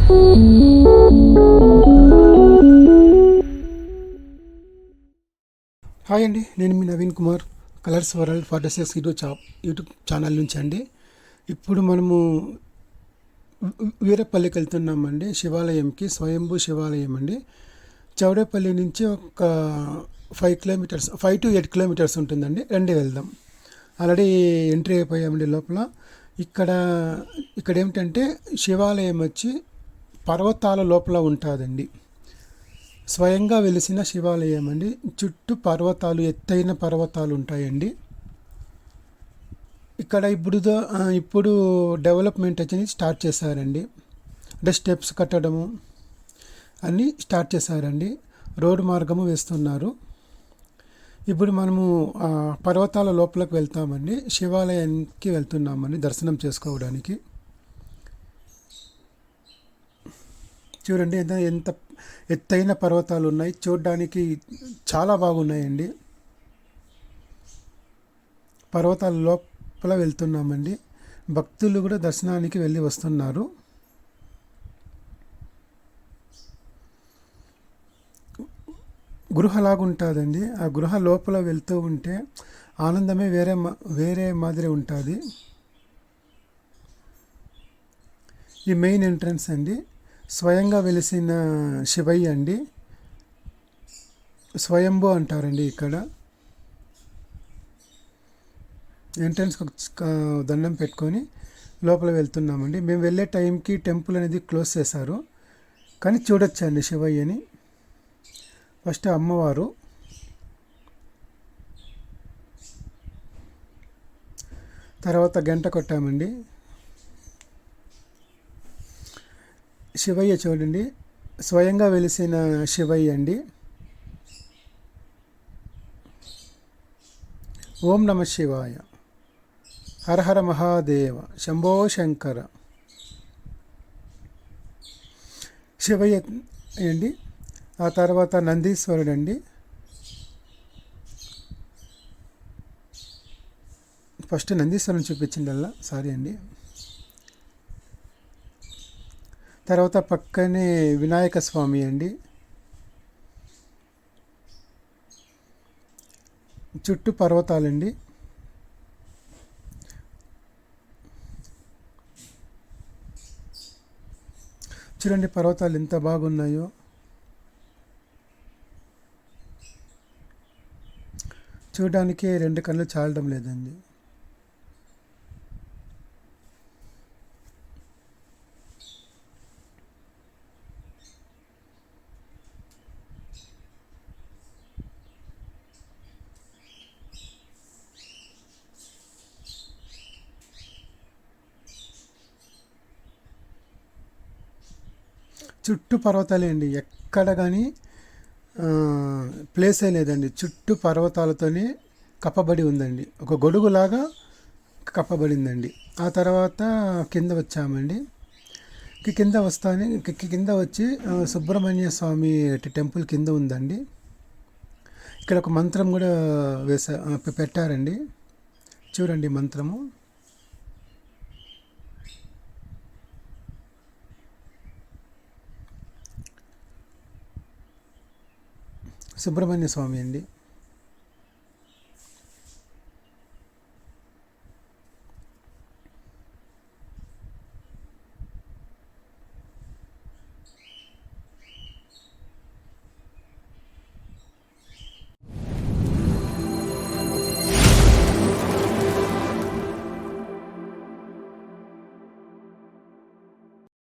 Hi అండి, నేను మీ Naveen Kumar, colours world 46 YouTube channel నుంచి అండి. ఇప్పుడు మనము వీరపల్లికి వెళ్తున్నామండి, శివాలయంకి. స్వయంభూ శివాలయం అండి. చౌడేపల్లి నుంచి ఒక 5 to 8 కిలోమీటర్స్ ఉంటుందండి. రండి వెళ్దాం. ఆల్రెడీ ఎంట్రీ అయిపోయామండి లోపల. ఇక్కడ ఏమిటంటే శివాలయం వచ్చి పర్వతాల లోపల ఉంటుందండి. స్వయంగా వెలిసిన శివాలయం అండి. చుట్టూ పర్వతాలు, ఎత్తైన పర్వతాలు ఉంటాయండి. ఇక్కడ ఇప్పుడు డెవలప్మెంట్ వచ్చి స్టార్ట్ చేశారండి. అంటే స్టెప్స్ కట్టడము అన్నీ స్టార్ట్ చేశారండి. రోడ్డు మార్గము వేస్తున్నారు. ఇప్పుడు మనము పర్వతాల లోపలికి వెళ్తామండి. శివాలయానికి వెళ్తున్నామండి దర్శనం చేసుకోవడానికి. చూడండి ఎంత ఎత్తైన పర్వతాలు ఉన్నాయి. చూడడానికి చాలా బాగున్నాయండి. పర్వతాల లోపల వెళ్తున్నామండి. భక్తులు కూడా దర్శనానికి వెళ్ళి వస్తున్నారు. గృహలాగుంటుందండి. ఆ గృహ లోపల వెళ్తూ ఉంటే ఆనందమే వేరే మాదిరి ఉంటుంది. ఈ మెయిన్ ఎంట్రన్స్ అండి. స్వయంగా వెలిసిన శివయ్య అండి. స్వయంభూ అంటారండి. ఇక్కడ ఎంట్రన్స్ దండం పెట్టుకొని లోపల వెళ్తున్నామండి. మేము వెళ్ళే టైంకి టెంపుల్ అనేది క్లోజ్ చేశారు, కానీ చూడొచ్చండి శివయ్యని. ఫస్ట్ అమ్మవారు, తర్వాత గంట కొట్టామండి. శివయ్య చూడండి, స్వయంగా వెలిసిన శివయ్య అండి. ఓం నమ శివాయ, హర హర మహాదేవ, శంభో శంకర. శివయ్య అండి. ఆ తర్వాత నందీశ్వరుడు అండి. ఫస్ట్ నందీశ్వరుని చూపించిందల్లా, సారీ అండి. తర్వాత పక్కనే వినాయక స్వామి అండి. చుట్టూ పర్వతాలండి. చూడండి పర్వతాలు ఎంత బాగున్నాయో. చూడడానికి 2 కళ్ళు చాలడం లేదండి. చుట్టూ పర్వతాలే అండి. ఎక్కడ కానీ ప్లేసే లేదండి. చుట్టూ పర్వతాలతోనే కప్పబడి ఉందండి. ఒక గొడుగులాగా కప్పబడిందండి. ఆ తర్వాత కింద వచ్చామండి. కింద వచ్చి సుబ్రహ్మణ్య స్వామి టెంపుల్ కింద ఉందండి. ఇక్కడ ఒక మంత్రం కూడా పెట్టారండి. చూడండి మంత్రము. సుబ్రహ్మణ్య స్వామి అండి.